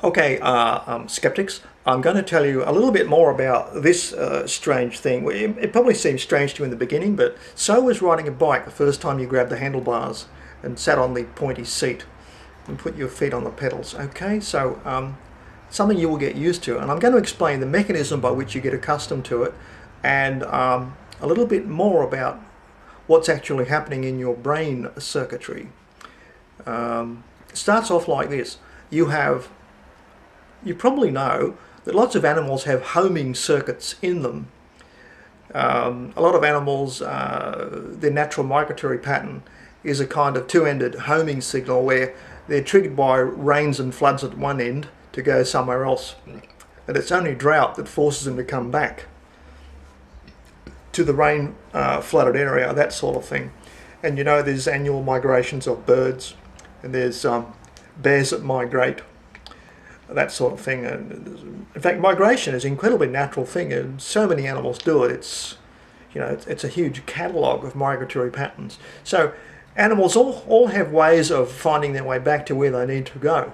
Okay, skeptics, I'm going to tell you a little bit more about this strange thing. It probably seemed strange to you in the beginning, but so was riding a bike the first time you grabbed the handlebars and sat on the pointy seat and put your feet on the pedals. Okay, so something you will get used to, and I'm going to explain the mechanism by which you get accustomed to it, and a little bit more about what's actually happening in your brain circuitry. It starts off like this. You probably know that lots of animals have homing circuits in them. A lot of animals, their natural migratory pattern is a kind of two-ended homing signal where they're triggered by rains and floods at one end to go somewhere else. And it's only drought that forces them to come back to the rain flooded area, that sort of thing. And you know, there's annual migrations of birds, and there's bears that migrate, that sort of thing. And in fact, migration is an incredibly natural thing, and so many animals do it. It's a huge catalogue of migratory patterns. So animals all have ways of finding their way back to where they need to go.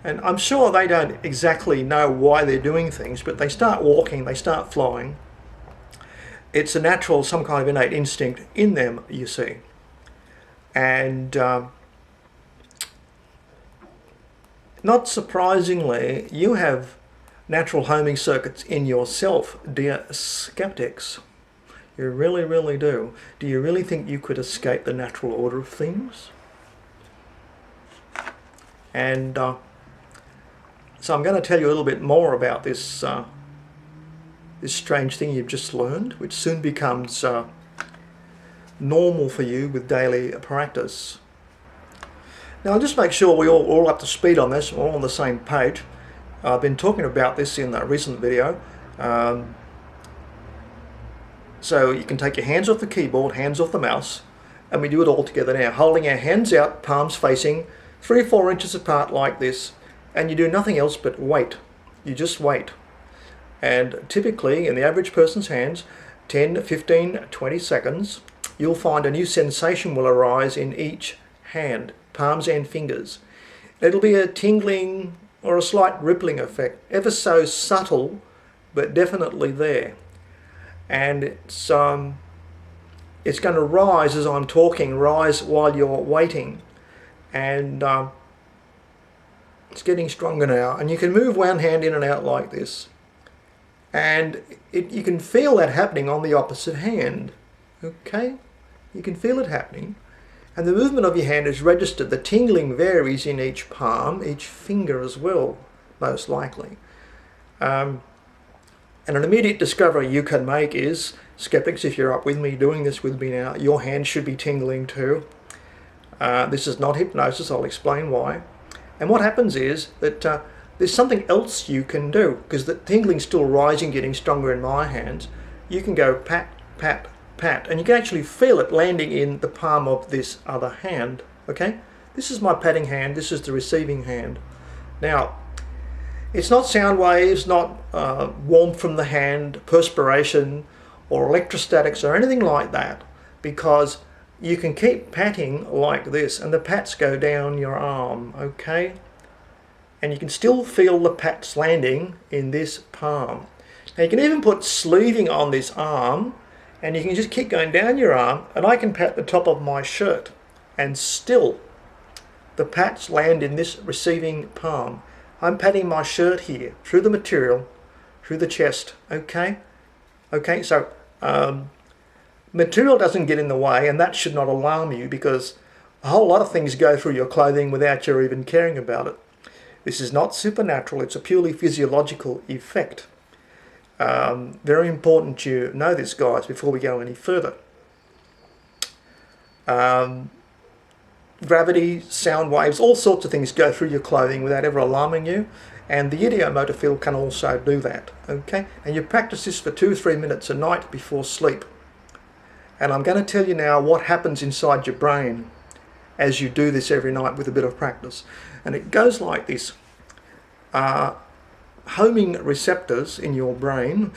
And I'm sure they don't exactly know why they're doing things, but they start walking, they start flying. It's a natural, some kind of innate instinct in them, you see. And not surprisingly, you have natural homing circuits in yourself, dear skeptics. You really, really do. Do you really think you could escape the natural order of things? And so I'm going to tell you a little bit more about this this strange thing you've just learned, which soon becomes normal for you with daily practice. Now, I'll just make sure we're all up to speed on this, we're all on the same page. I've been talking about this in a recent video. So you can take your hands off the keyboard, hands off the mouse, and we do it all together now, holding our hands out, palms facing 3 or 4 inches apart like this, and you do nothing else but wait. You just wait. And typically, in the average person's hands, 10, 15, 20 seconds, you'll find a new sensation will arise in each hand, palms and fingers. It'll be a tingling or a slight rippling effect, ever so subtle, but definitely there. And it's going to rise as I'm talking, rise while you're waiting. And it's getting stronger now. And you can move one hand in and out like this. And you can feel that happening on the opposite hand. Okay? You can feel it happening. And the movement of your hand is registered. The tingling varies in each palm, each finger as well, most likely. And an immediate discovery you can make is, skeptics, if you're up with me, doing this with me now, your hand should be tingling too. This is not hypnosis, I'll explain why. And what happens is that there's something else you can do, because the tingling's still rising, getting stronger in my hands. You can go pat, pat, pat, and you can actually feel it landing in the palm of this other hand. Okay? This is my patting hand, this is the receiving hand. Now, it's not sound waves, not warmth from the hand, perspiration, or electrostatics, or anything like that, because you can keep patting like this, and the pats go down your arm, okay? And you can still feel the pats landing in this palm. Now you can even put sleeving on this arm, and you can just keep going down your arm, and I can pat the top of my shirt, and still the pats land in this receiving palm. I'm patting my shirt here, through the material, through the chest, okay? Okay, so material doesn't get in the way, and that should not alarm you, because a whole lot of things go through your clothing without you even caring about it. This is not supernatural, it's a purely physiological effect. Very important you know this, guys, before we go any further. Gravity, sound waves, all sorts of things go through your clothing without ever alarming you, and the idiomotor field can also do that, okay? And you practice this for 2 or 3 minutes a night before sleep. And I'm going to tell you now what happens inside your brain as you do this every night with a bit of practice. And it goes like this. Homing receptors in your brain,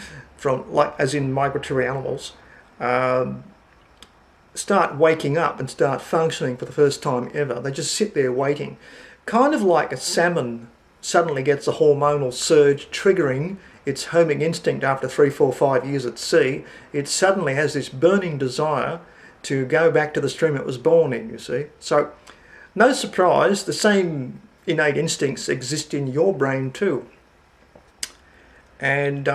as in migratory animals, start waking up and start functioning for the first time ever. They just sit there waiting, kind of like a salmon suddenly gets a hormonal surge triggering its homing instinct after 3, 4, 5 years at sea. It suddenly has this burning desire to go back to the stream it was born in, you see. So no surprise, the same innate instincts exist in your brain too. And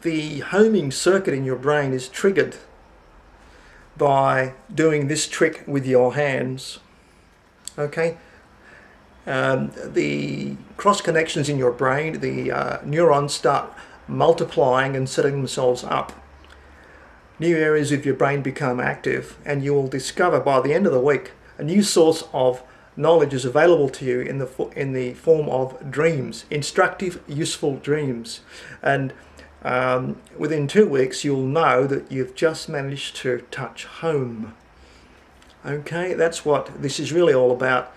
the homing circuit in your brain is triggered by doing this trick with your hands. Okay? The cross connections in your brain, the neurons start multiplying and setting themselves up. New areas of your brain become active, and you will discover by the end of the week a new source of knowledge is available to you in the form of dreams, instructive, useful dreams. And within 2 weeks, you'll know that you've just managed to touch home. Okay, that's what this is really all about.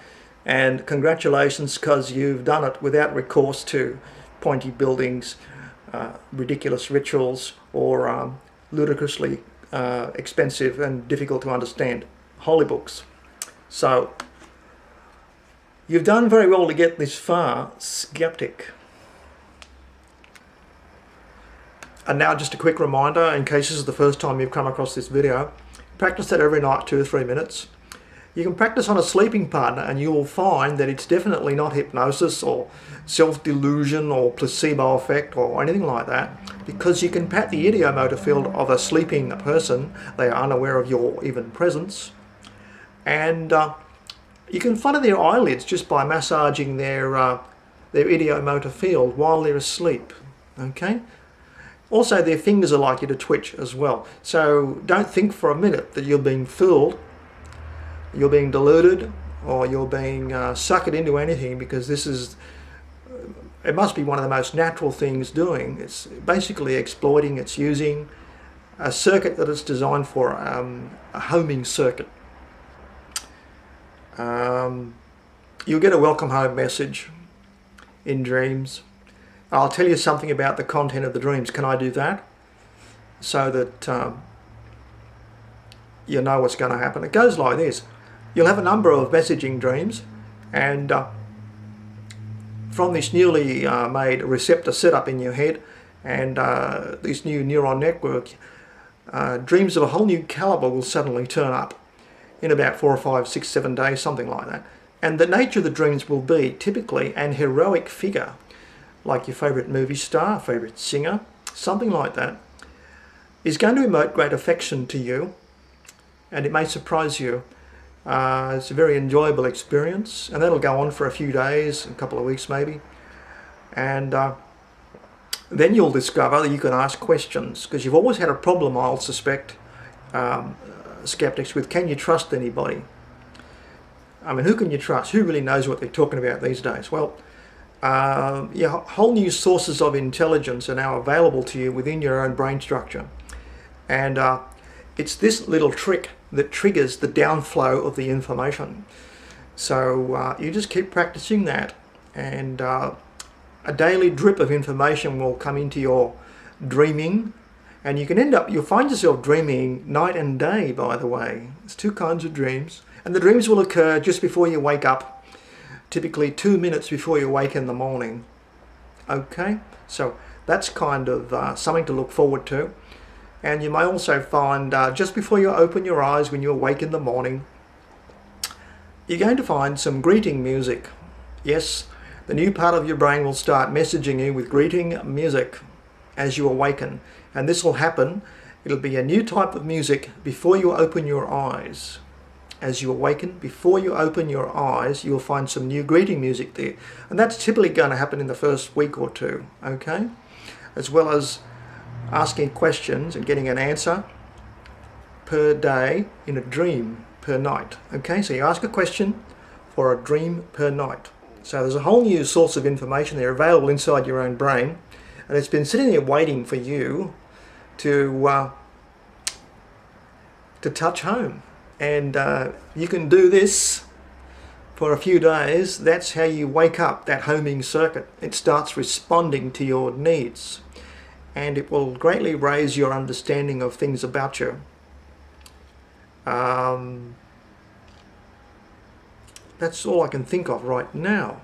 And congratulations, because you've done it without recourse to pointy buildings, ridiculous rituals, or ludicrously expensive and difficult to understand holy books. So, you've done very well to get this far, skeptic. And now just a quick reminder, in case this is the first time you've come across this video, practice that every night, 2 or 3 minutes. You can practice on a sleeping partner and you will find that it's definitely not hypnosis or self-delusion or placebo effect or anything like that, because you can pat the idiomotor field of a sleeping person. They are unaware of your even presence. And you can flutter their eyelids just by massaging their idiomotor field while they're asleep. Okay? Also, their fingers are likely to twitch as well. So don't think for a minute that you're being fooled, you're being deluded, or you're being suckered into anything, because it must be one of the most natural things doing. It's basically exploiting, it's using a circuit that is designed for a homing circuit. You'll get a welcome home message in dreams. I'll tell you something about the content of the dreams. Can I do that? So that you know what's going to happen. It goes like this. You'll have a number of messaging dreams, and from this newly made receptor setup in your head and this new neuron network, dreams of a whole new caliber will suddenly turn up in about 4 or 5, 6, 7 days, something like that. And the nature of the dreams will be typically an heroic figure, like your favourite movie star, favourite singer, something like that, is going to emote great affection to you, and it may surprise you. It's a very enjoyable experience, and that'll go on for a few days, a couple of weeks maybe. And then you'll discover that you can ask questions, because you've always had a problem, I'll suspect, skeptics, with can you trust anybody? I mean, who can you trust? Who really knows what they're talking about these days? Well, whole new sources of intelligence are now available to you within your own brain structure. And it's this little trick that triggers the downflow of the information. So you just keep practicing that, and a daily drip of information will come into your dreaming, and you'll find yourself dreaming night and day, by the way. There's 2 kinds of dreams, and the dreams will occur just before you wake up, typically 2 minutes before you wake in the morning. Okay, so that's kind of something to look forward to. And you may also find just before you open your eyes when you awake in the morning, you're going to find some greeting music. Yes, the new part of your brain will start messaging you with greeting music as you awaken. And this will happen, it'll be a new type of music before you open your eyes. As you awaken, before you open your eyes, you'll find some new greeting music there. And that's typically going to happen in the first week or 2, okay? As well as asking questions and getting an answer per day in a dream per night. Okay, so you ask a question for a dream per night. So there's a whole new source of information there available inside your own brain, and it's been sitting there waiting for you to touch home. And you can do this for a few days. That's how you wake up that homing circuit. It starts responding to your needs, and it will greatly raise your understanding of things about you. That's all I can think of right now.